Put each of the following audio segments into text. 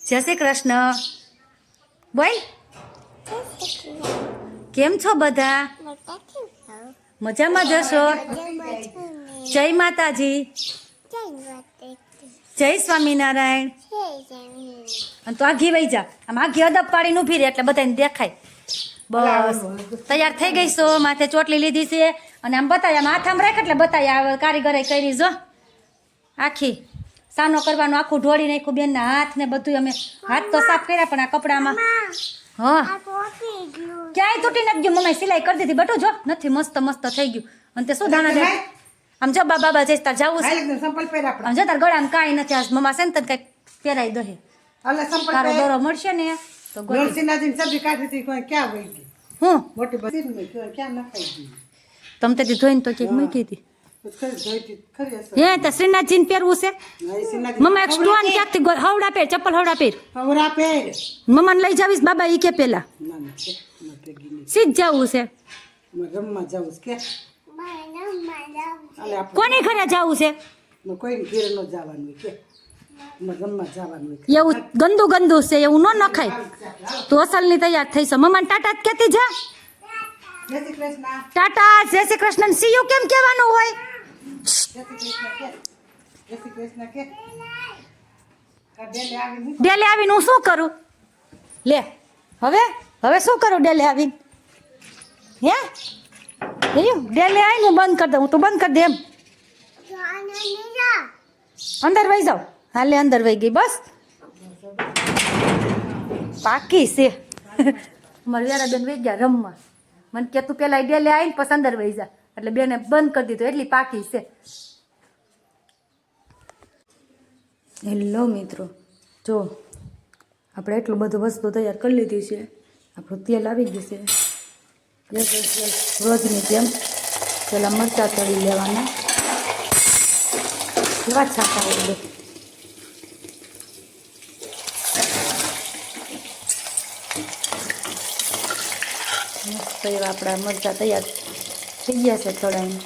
જય શ્રી કૃષ્ણ. બોલ, કેમ છો બધા? મજામાં જશો? જય માતાજી, જય સ્વામિનારાયણ. અને તો આ ઘી વહી જા, આમ આ ઘી અદબ પાડીને ઊભી રહે એટલે બધાને દેખાય. બસ તૈયાર થઈ ગઈ છો, માથે ચોટલી લીધી છે અને આમ બતાય, આમ હાથ આમ રાખ એટલે બતાય. કારીગરે કરી જો આખી સાનો કરવાનું, આખું ઢોળી નાખ્યું બેનના હાથ ને બધું. અમે હાથ તો સાફ કર્યા પણ આ કપડામાં હા ક્યાંય તૂટી નથી ગયું. મમ્મી સિલાઈ કરી દીધી બટું જો, નથી મસ્ત મસ્ત થઈ ગયું. અને તે શું દાણા દે આમ જો બાબા જઈશ તાર જવું છે આમ જો તાર ગળામાં કાંઈ નથી. આ મમ્મા છે ને તને કંઈક પહેરાઈ દે તારો દોરો મળશે ને તો હું તમ તે ધોઈને તો ચેક મૂકી હતી. હે તો શ્રીનાથજીને પહેરવું છે. મમ્મા એક સ્ટોન ક્યાંકથી હવડા પહેર, ચપ્પલ હવડા પહેર. મમ્માને લઈ જાવીશ બાબા ઈ કે પેલા સીધ જવું છે. કોની ઘરે જવું છે? એવું ગંદુ ગંદુ છે એવું ન નખાય. તું અસલની તૈયાર થઈ છે. મમ્માને ટાટા જ કહેતી જા. ટાટા, જય શ્રી કૃષ્ણ. સીયુ કેમ કહેવાનું હોય? ડેલે આવીને હું શું કરું? લે હવે શું કરું ડેલે આવીને? હે ડેલે આવીને હું બંધ કરી દઉં. તું બંધ કરી દે એમ. અંદર વહી જાઓ. હાલે અંદર વહી ગઈ. બસ પાકી છે. અમારે વેરાબેન વહી ગયા રમવા. મને કે તું પેલા ડેલે આવીને પછી અંદર વહી જા, એટલે બેને બંધ કરી દીધું. એટલી પાકી છે. હેલો મિત્રો, જો આપણે એટલું બધું વસ્તુ તૈયાર કરી લીધી છે. આપણું તેલ આવી ગયું છે. રોજની જેમ પેલા મરચાં તળી લેવાના. કેવા છાંટા હોય મસ્ત એવા આપણા મરચાં તૈયાર થઈ ગયા છે તળાઈને.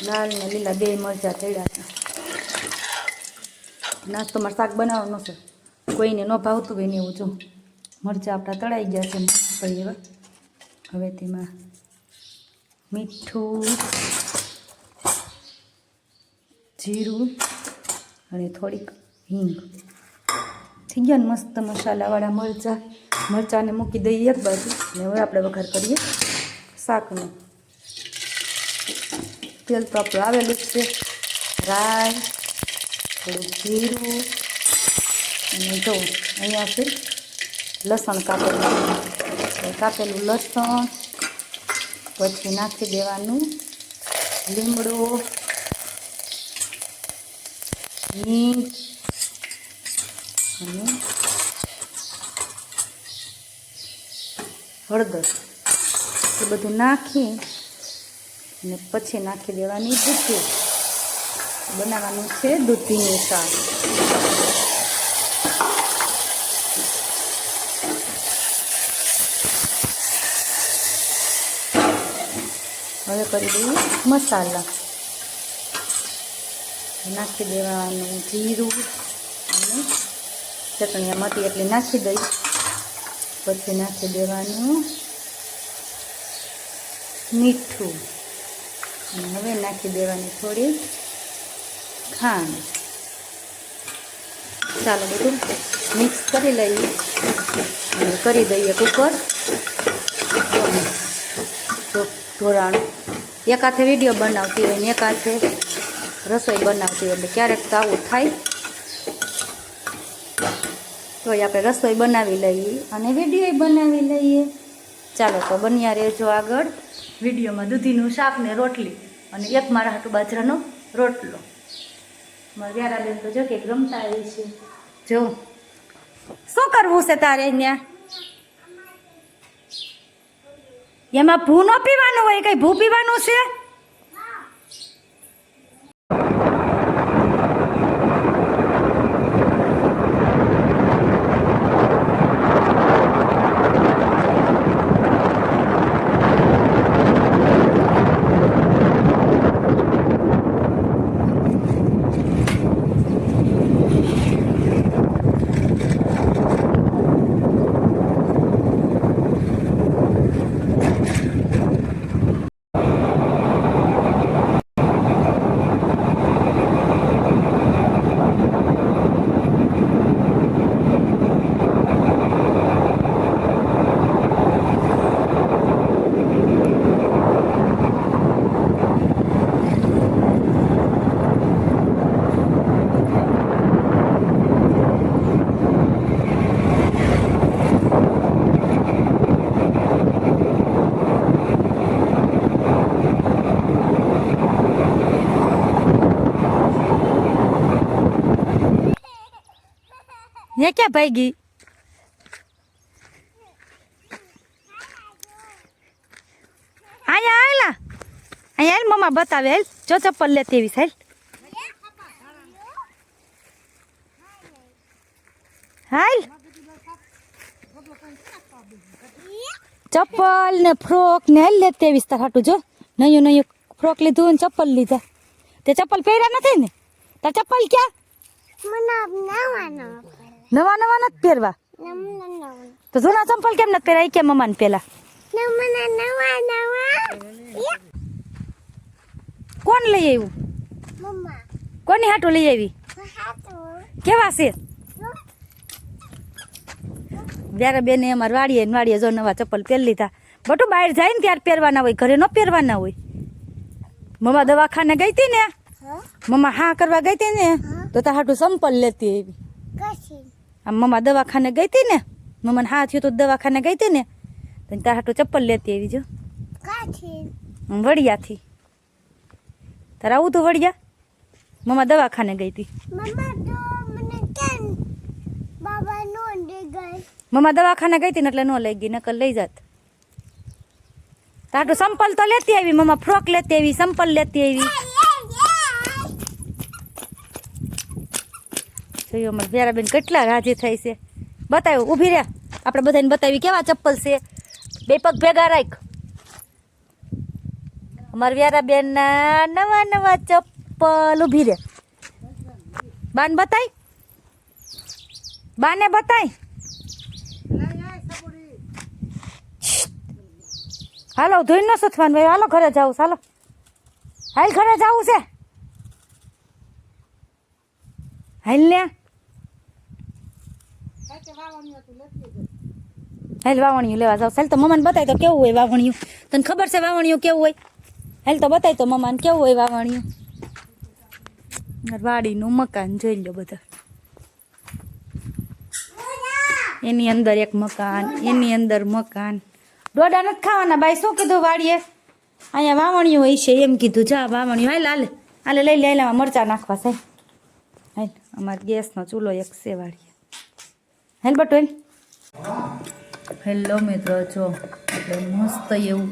લાલ ને લીલા બે મરચાં તળ્યા છે. નાસ્તોમાં શાક બનાવવાનું છે, કોઈને ન ભાવતું હોય ને એવું. જો મરચાં આપણા તળાઈ ગયા છે મસ્ત એવા. હવે તેમાં મીઠું, જીરું અને થોડીક હિંગ. થઈ ગયા ને મસ્ત મસાલાવાળા મરચાંને મૂકી દઈએ એક બાજુ. ને હવે આપણે વઘાર કરીએ શાકનો. તેલ તો આપણું આવેલું જ છે. રાઈ, થોડુંક જીરું અને જો અહીંયા છે લસણ કાપેલું લસણ. પછી નાખી દેવાનું લીમડો, હિંગ અને હળદર. એ બધું નાખી અને પછી નાખી દેવાની દૂધી. બનાવવાનું છે દૂધીનું શાક. હવે કરી દઈએ મસાલા. નાખી દેવાનું જીરું અને ચટણીમાં હતી એટલે નાખી દઈ. પછી નાખી દેવાનું મીઠું અને હવે નાખી દેવાની થોડી ખાંડ. ચાલો બધું મિક્સ કરી લઈએ અને કરી દઈએ કુકર ઢોરાણું. એક હાથે વિડીયો બનાવતી હોય ને એક હાથે રસોઈ બનાવતી હોય, એટલે ક્યારેક તો આવું થાય. તો આપણે રસોઈ બનાવી લઈએ અને વિડીયો બનાવી લઈએ. ચાલો તો બન્યા રહેજો આગળ વિડીયોમાં. દૂધીનું શાક ને રોટલી અને એક મારા હાટુ બાજરાનો રોટલો. મારા વ્યારાબેન તો જો કે રમતા આવી છે. જો શું કરવું છે તારે અહીંયા? એમાં ભૂ ન પીવાનું હોય, કઈ ભૂ પીવાનું છે? ये क्या भागी અહીંયા આયલા અહીંયા હાલ મમ્મા બતાવે હાલ જો ચપ્પલ લેતી એવી હાલ હાલ ચપ્પલ ને ફ્રોક ને હાલ લેતી એવી તાર હાટું જો નયું નયું ફ્રોક લીધું ને ચપ્પલ લીધા તે ચપ્પલ પહેર્યા નથી ને તાર ચપ્પલ ક્યાં નવા નવા નથી પહેરવા તો જૂના ચંપલ કેમ નથી પહેરાય કે મમ્માને પેલા કોણ લઈ આવ્યું કોની હાટું લઈ આવી કેવા છે વ્યારે બેને અમારે વાડીએ જો નવા ચપ્પલ પહેરી લીધા બટું બહાર જાય ને ત્યારે પહેરવાના હોય ઘરે ન પહેરવાના હોય મમ્મા દવાખાને ગઈ હતી ને મમ્મા હા કરવા ગઈ હતી ને તો તાર હાટું ચંપલ લેતી એવી આમ મમ્મા દવાખાને ગઈ હતી ને મમ્માને હા થયું તો દવાખાને ગઈ હતી ને તો તાર હાટું ચપ્પલ લેતી એવી જો વડિયાથી તાર આવું તું વડિયા મમ્મા દવાખાને ગઈ હતી મમ્મા દવાખાને ગઈ હતી ને એટલે ન લઈ ગઈ નકલ લઈ જાત તાટું સંપલ તો લેતી આવી મમ્મા ફ્રોક લેતી આવી સંપલ લેતી આવી જોયું અમારે વ્યારાબેન કેટલા રાજી થાય છે બતાવ્યું ઊભી રહ્યા આપણે બધાને બતાવી કેવા ચપ્પલ છે બે પગ ભેગા રાખ અમારે વ્યારાબેનના નવા નવા ચપ્પલ ઊભી રે બાને બતાય બાને બતાય હાલો ધોઈ ન સથવાનું ભાઈ હાલો ઘરે જાવું ચાલો હાલ ઘરે જવું છે હાલ ને હાલ વાવણિયું લેવા જાવ ચાલ તો મમ્માને બતાય તો કેવું હોય વાવણિયું તને ખબર છે વાવણિયું કેવું હોય હાલ તો બતાય તો મમ્માને કેવું હોય વાવણિયું વાડીનું મકાન જોઈ લો બધા એની અંદર એક મકાન એની અંદર મકાન ડોડા નથી ખાવાના બાઈ શું કીધું વાડીએ અહીંયા વાવણિયું હોય છે એમ કીધું જા વાવણિયું હાલ હાલે હાલે લઈ લે મરચાં નાખવા છે હાલ અમારે ગેસનો ચૂલો એક છે વાડીએ હાલ બટુ હાલ હેલો મિત્રો જો એટલે મસ્ત એવું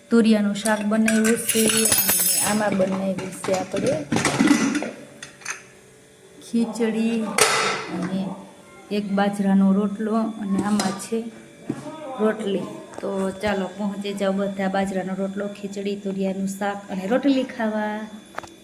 તુરિયાનું શાક બનાવ્યું છે અને આમાં બનાવ્યું છે આપણે ખીચડી અને એક બાજરાનો રોટલો અને આમાં છે રોટલી તો ચાલો પહોંચી જાઓ બધા બાજરાનો રોટલો ખીચડી તુરિયાનું શાક અને રોટલી ખાવા